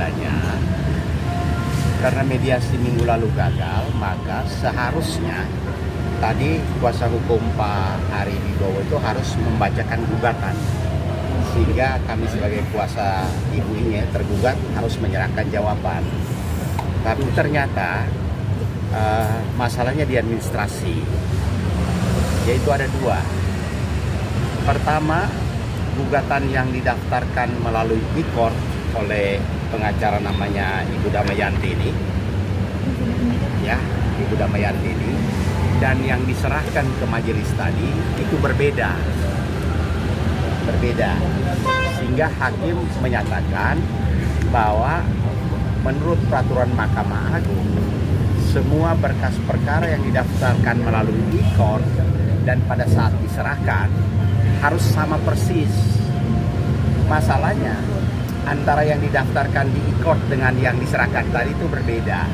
adanya karena mediasi minggu lalu gagal, maka seharusnya tadi kuasa hukum Pak Ari Wibowo itu harus membacakan gugatan, sehingga kami sebagai kuasa Ibu Inge tergugat harus menyerahkan jawaban. Tapi ternyata masalahnya di administrasi, yaitu ada dua. Pertama, gugatan yang didaftarkan melalui e-court oleh pengacara namanya Ibu Damayanti ini, ya, Ibu Damayanti ini, dan yang diserahkan ke majelis tadi itu berbeda, sehingga hakim menyatakan bahwa menurut peraturan Mahkamah Agung, semua berkas perkara yang didaftarkan melalui e-court dan pada saat diserahkan harus sama persis. Masalahnya antara yang didaftarkan di e-court dengan yang diserahkan tadi itu berbeda.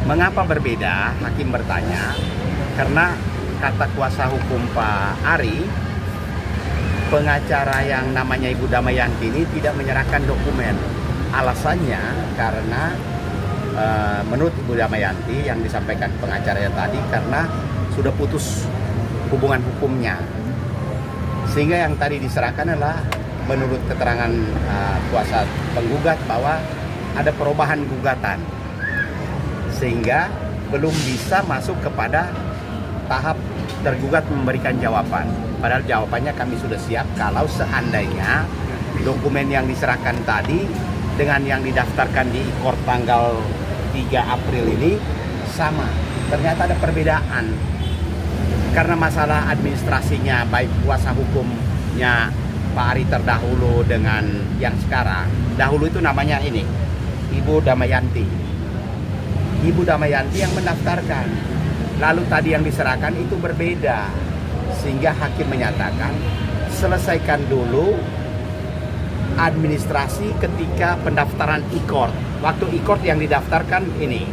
Mengapa berbeda? Hakim bertanya. Karena kata kuasa hukum Pak Ari, pengacara yang namanya Ibu Damayanti ini tidak menyerahkan dokumen. Alasannya karena menurut Ibu Damayanti yang disampaikan pengacaranya tadi, karena sudah putus hubungan hukumnya. Sehingga yang tadi diserahkan adalah menurut keterangan kuasa penggugat bahwa ada perubahan gugatan, sehingga belum bisa masuk kepada tahap tergugat memberikan jawaban. Padahal jawabannya kami sudah siap kalau seandainya dokumen yang diserahkan tadi dengan yang didaftarkan di e-court tanggal 3 April ini sama. Ternyata ada perbedaan karena masalah administrasinya, baik kuasa hukumnya Pak Ari terdahulu dengan yang sekarang. Dahulu itu namanya ini Ibu Damayanti. Ibu Damayanti yang mendaftarkan. Lalu tadi yang diserahkan itu berbeda. Sehingga hakim menyatakan selesaikan dulu administrasi ketika pendaftaran e-court. Waktu e-court yang didaftarkan ini,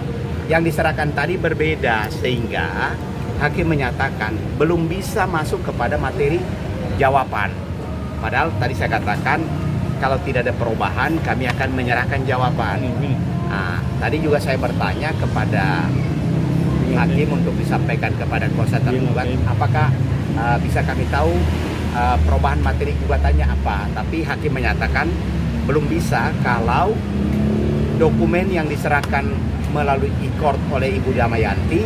yang diserahkan tadi berbeda, sehingga hakim menyatakan belum bisa masuk kepada materi jawaban. Padahal tadi saya katakan kalau tidak ada perubahan kami akan menyerahkan jawaban. Nah, tadi juga saya bertanya kepada hakim untuk disampaikan kepada kuasa tergugat, apakah bisa kami tahu perubahan materi gugatannya apa. Tapi hakim menyatakan belum bisa kalau dokumen yang diserahkan melalui e-court oleh Ibu Damayanti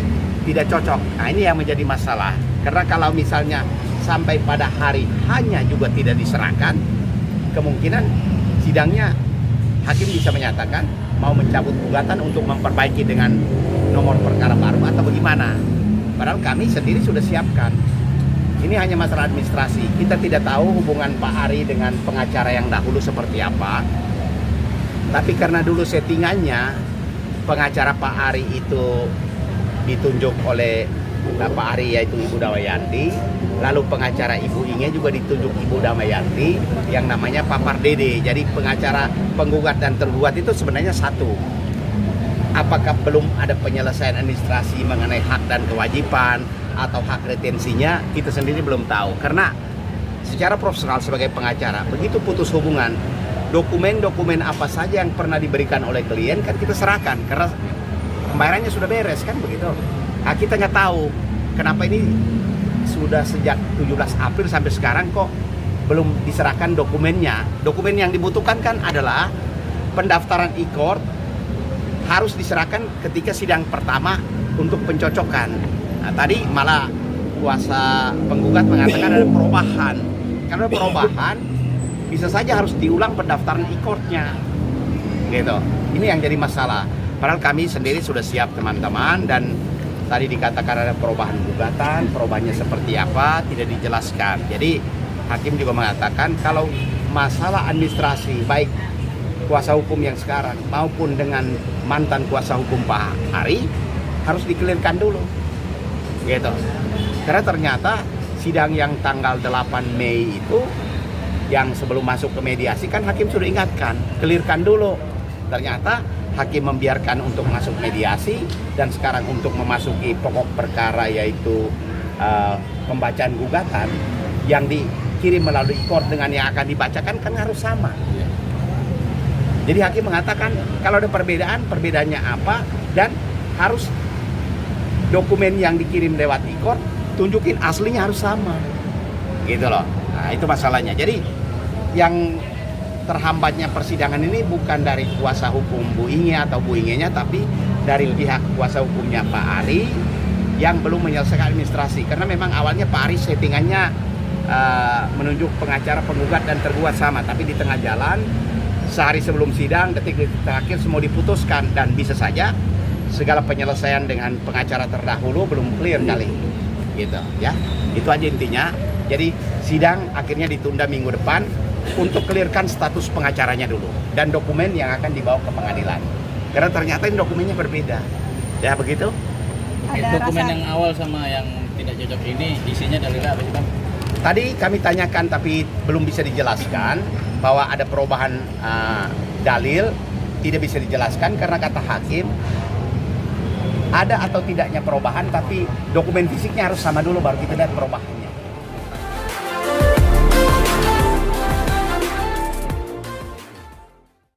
tidak cocok. Nah, ini yang menjadi masalah. Karena kalau misalnya sampai pada hari hanya juga tidak diserahkan, kemungkinan sidangnya hakim bisa menyatakan mau mencabut gugatan untuk memperbaiki dengan nomor perkara baru atau bagaimana. Padahal kami sendiri sudah siapkan. Ini hanya masalah administrasi. Kita tidak tahu hubungan Pak Ari dengan pengacara yang dahulu seperti apa. Tapi karena dulu settingannya pengacara Pak Ari itu ditunjuk oleh Pak Ari, yaitu Ibu Damayanti. Lalu pengacara Ibu Inge juga ditunjuk Ibu Damayanti yang namanya Pak Pardede. Jadi pengacara penggugat dan tergugat itu sebenarnya satu. Apakah belum ada penyelesaian administrasi mengenai hak dan kewajiban atau hak retensinya, kita sendiri belum tahu. Karena secara profesional sebagai pengacara, begitu putus hubungan, dokumen-dokumen apa saja yang pernah diberikan oleh klien kan kita serahkan. Karena pembayarannya sudah beres kan begitu. Nah, kita nggak tahu kenapa ini sudah sejak 17 April sampai sekarang kok belum diserahkan dokumennya. Dokumen yang dibutuhkan kan adalah pendaftaran e-court harus diserahkan ketika sidang pertama untuk pencocokan. Nah, tadi malah kuasa penggugat mengatakan ada perubahan. Karena perubahan bisa saja harus diulang pendaftaran e-courtnya. Gitu. Ini yang jadi masalah. Padahal kami sendiri sudah siap teman-teman, dan tadi dikatakan ada perubahan gugatan, perubahannya seperti apa tidak dijelaskan. Jadi hakim juga mengatakan kalau masalah administrasi baik kuasa hukum yang sekarang maupun dengan mantan kuasa hukum Pak Ari harus dikelirkan dulu. Gitu. Karena ternyata sidang yang tanggal 8 Mei itu yang sebelum masuk ke mediasi kan hakim sudah ingatkan, kelirkan dulu. Ternyata hakim membiarkan untuk masuk mediasi, dan sekarang untuk memasuki pokok perkara yaitu pembacaan gugatan yang dikirim melalui e-court dengan yang akan dibacakan kan harus sama. Jadi hakim mengatakan kalau ada perbedaan, perbedaannya apa, dan harus dokumen yang dikirim lewat e-court tunjukin aslinya harus sama, gitu loh. Nah itu masalahnya. Jadi yang terhambatnya persidangan ini bukan dari kuasa hukum Bu Inge atau Bu Inge-nya, tapi dari pihak kuasa hukumnya Pak Ari yang belum menyelesaikan administrasi. Karena memang awalnya Pak Ari settingannya menunjuk pengacara penggugat dan tergugat sama, tapi di tengah jalan sehari sebelum sidang, detik-detik terakhir semua diputuskan, dan bisa saja segala penyelesaian dengan pengacara terdahulu belum clear kali, gitu ya. Itu aja intinya. Jadi sidang akhirnya ditunda minggu depan untuk clearkan status pengacaranya dulu dan dokumen yang akan dibawa ke pengadilan. Karena ternyata ini dokumennya berbeda, ya begitu. Dokumen yang awal sama yang tidak cocok ini isinya dalilnya apa sih Bang? Tadi kami tanyakan tapi belum bisa dijelaskan bahwa ada perubahan dalil, tidak bisa dijelaskan karena kata hakim ada atau tidaknya perubahan, tapi dokumen fisiknya harus sama dulu baru kita lihat perubahannya.